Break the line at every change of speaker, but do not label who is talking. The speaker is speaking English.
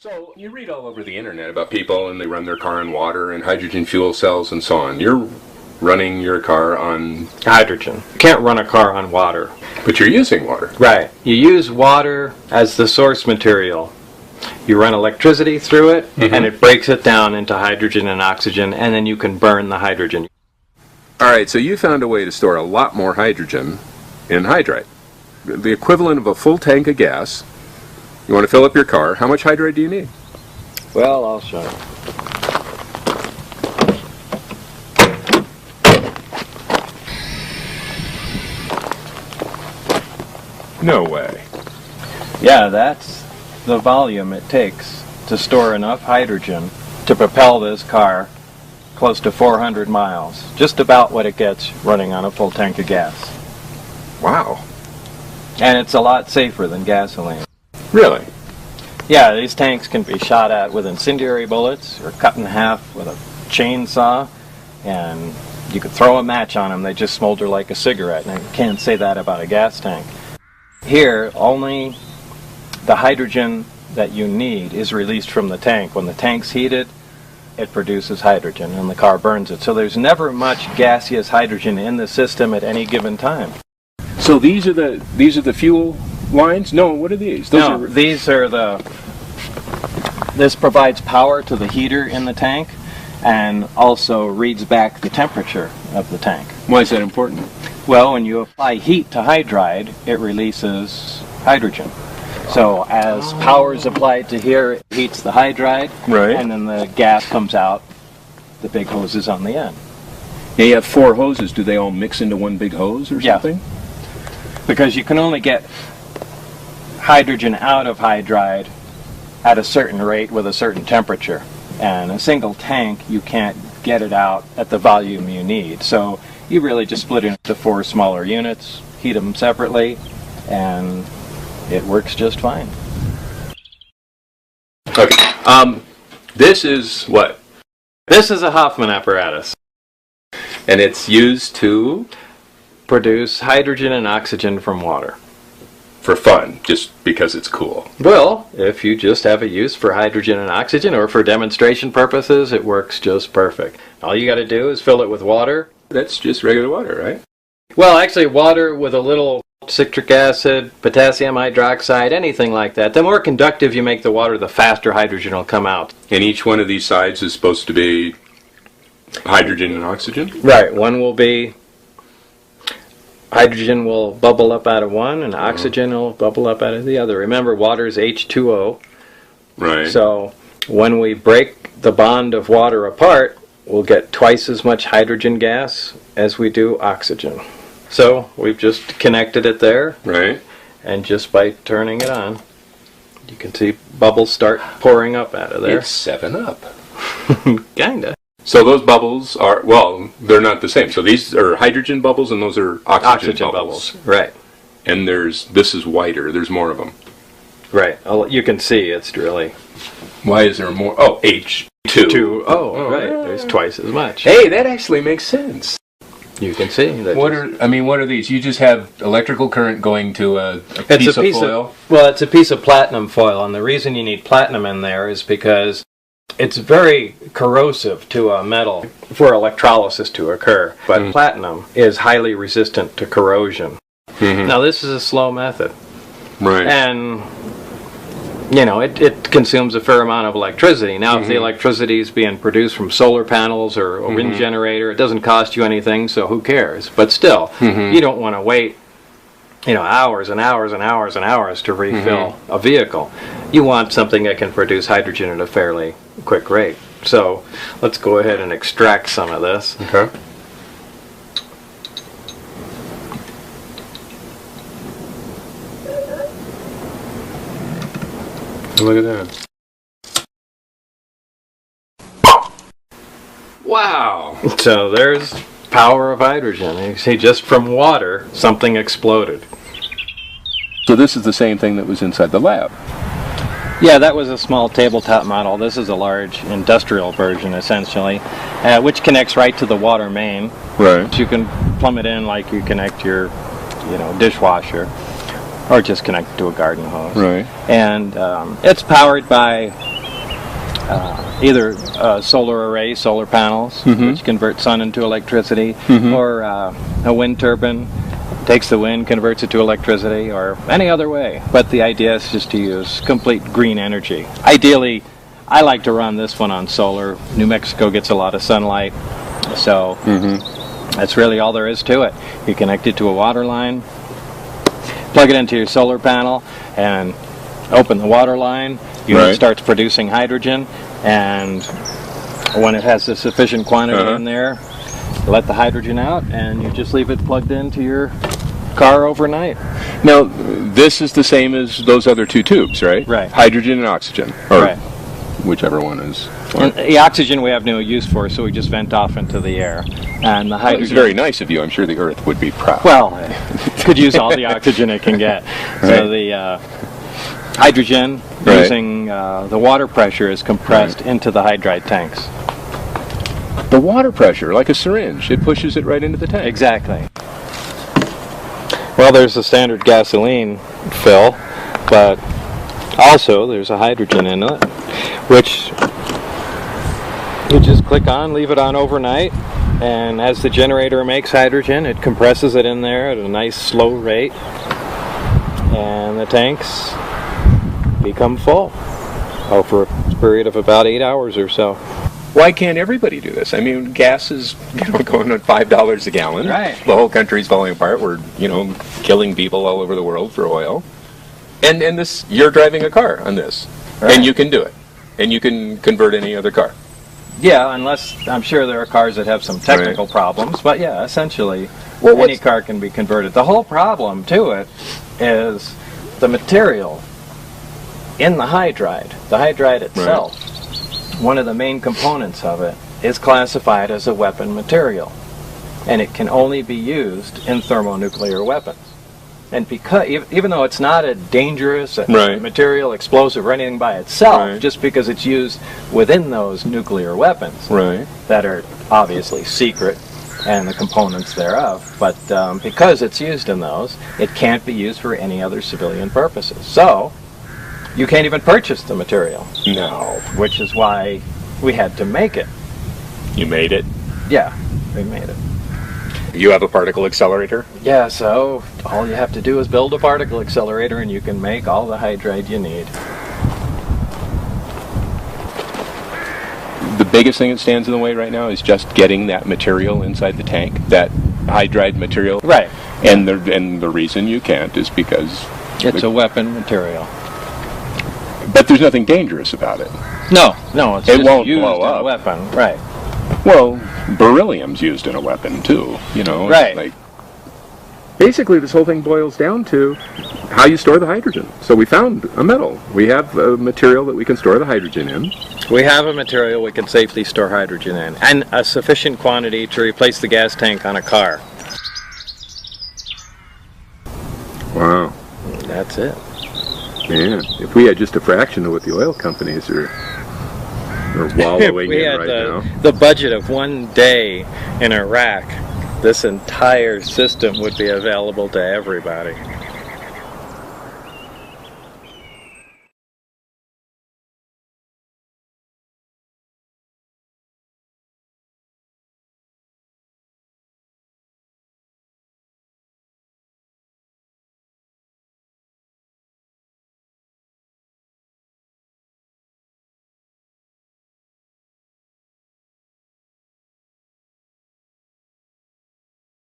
So you read all over the internet about people and they run their car on water and hydrogen fuel cells and so on. You're running your car on
hydrogen. You can't run a car on water.
But you're using water.
Right. You use water as the source material. You run electricity through it, and it breaks it down into hydrogen and oxygen, and then you can burn the hydrogen.
All right, so you found a way to store a lot more hydrogen in hydride. The equivalent of a full tank of gas. You want to fill up your car. How much hydride do you need?
Well, I'll show you.
No way.
Yeah, that's the volume it takes to store enough hydrogen to propel this car close to 400 miles. Just about what it gets running on a full tank of gas.
Wow.
And it's a lot safer than gasoline.
Really?
Yeah, these tanks can be shot at with incendiary bullets or cut in half with a chainsaw, and you could throw a match on them, they just smolder like a cigarette, and you can't say that about a gas tank. Here, only the hydrogen that you need is released from the tank. When the tank's heated, it produces hydrogen and the car burns it. So there's never much gaseous hydrogen in the system at any given time.
So these are the fuel lines? No, what are these?
These are this provides power to the heater in the tank and also reads back the temperature of the tank.
Why is that important?
Well, when you apply heat to hydride, it releases hydrogen. So as power is applied to here, it heats the hydride,
right,
and then the gas comes out the big hoses on the end.
Yeah, you have 4 hoses. Do they all mix into one big hose or something?
Because you can only get hydrogen out of hydride at a certain rate with a certain temperature. And a single tank, you can't get it out at the volume you need. So you really just split it into 4 smaller units, heat them separately, and it works just fine.
Okay. This is what?
This is a Hoffman apparatus.
And it's used to
produce hydrogen and oxygen from water.
For fun, just because it's cool.
Well, if you just have a use for hydrogen and oxygen or for demonstration purposes, it works just perfect. All you got to do is fill it with water.
That's just regular water, right?
Well, actually, water with a little citric acid, potassium hydroxide, anything like that. The more conductive you make the water, the faster hydrogen will come out.
And each one of these sides is supposed to be hydrogen and oxygen?
Right. One will be hydrogen will bubble up out of one, and oxygen will bubble up out of the other. Remember, water is H2O.
Right.
So when we break the bond of water apart, we'll get twice as much hydrogen gas as we do oxygen. So we've just connected it there.
Right.
And just by turning it on, you can see bubbles start pouring up out of there.
It's 7-Up.
Kinda.
So those bubbles are, well, they're not the same. So these are hydrogen bubbles and those are oxygen bubbles.
Right.
And this is whiter. There's more of them.
Right. You can see it's really...
Why is there more? Oh, H2.
Right. Yeah. There's twice as much.
Hey, that actually makes sense.
You can see.
What are these? You just have electrical current going to a piece of foil?
Well, it's a piece of platinum foil, and the reason you need platinum in there is because it's very corrosive to a metal for electrolysis to occur, but platinum is highly resistant to corrosion. Now, this is a slow method.
Right.
And, you know, it consumes a fair amount of electricity. Now, if the electricity is being produced from solar panels or a wind generator, it doesn't cost you anything, so who cares? But still, you don't want to wait, hours and hours and hours and hours to refill a vehicle. You want something that can produce hydrogen at a fairly quick rate. So let's go ahead and extract some of this.
Okay. Look at that. Wow!
So there's power of hydrogen. You see, just from water, something exploded.
So this is the same thing that was inside the lab?
Yeah, that was a small tabletop model. This is a large industrial version, essentially, which connects right to the water main.
Right.
You can plumb it in like you connect your, dishwasher, or just connect it to a garden hose.
Right.
And it's powered by either solar array, solar panels, which convert sun into electricity, or a wind turbine, takes the wind, converts it to electricity, or any other way. But the idea is just to use complete green energy. Ideally, I like to run this one on solar. New Mexico gets a lot of sunlight, so that's really all there is to it. You connect it to a water line, plug it into your solar panel, and open the water line. Unit starts producing hydrogen, and when it has a sufficient quantity in there, you let the hydrogen out, and you just leave it plugged into your car overnight.
Now, this is the same as those other two tubes, right?
Right.
Hydrogen and oxygen, or
Right.
whichever one is.
And the oxygen we have no use for, so we just vent off into the air. And the hydrogen...
It's very nice of you. I'm sure the Earth would be proud.
Well, it could use all the oxygen it can get. So the hydrogen, using the water pressure, is compressed into the hydride tanks.
The water pressure, like a syringe, it pushes it right into the tank.
Exactly. Well, there's the standard gasoline fill, but also there's a hydrogen in it, which you just click on, leave it on overnight, and as the generator makes hydrogen, it compresses it in there at a nice slow rate, and the tanks become full over a period of about 8 hours or so.
Why can't everybody do this? I mean, gas is going at $5 a gallon.
Right.
The whole country's falling apart. We're killing people all over the world for oil. And this, you're driving a car on this, and you can do it, and you can convert any other car.
Yeah, unless I'm sure there are cars that have some technical problems, but yeah, essentially any car can be converted. The whole problem to it is the material in the hydride. The hydride itself, one of the main components of it, is classified as a weapon material, and it can only be used in thermonuclear weapons. And because, even though it's not a dangerous material, explosive, or anything by itself, just because it's used within those nuclear weapons that are obviously secret, and the components thereof, but because it's used in those, it can't be used for any other civilian purposes. So, you can't even purchase the material.
No.
Which is why we had to make it.
You made it?
Yeah, we made it.
You have a particle accelerator?
Yeah, so all you have to do is build a particle accelerator and you can make all the hydride you need.
The biggest thing that stands in the way right now is just getting that material inside the tank, that hydride material.
Right.
And the reason you can't is because...
It's a weapon material.
But there's nothing dangerous about it.
No, it's
it
just
won't
used
blow
as
up.
a weapon, right.
Well, beryllium's used in a weapon too,
Right.
Like, basically, this whole thing boils down to how you store the hydrogen. So we found a metal. We have a material that we can store the hydrogen in.
We have a material we can safely store hydrogen in, and a sufficient quantity to replace the gas tank on a car.
Wow.
That's it.
Man, if we had just a fraction of what the oil companies are wallowing
we
in
had
right now.
The budget of one day in Iraq, this entire system would be available to everybody.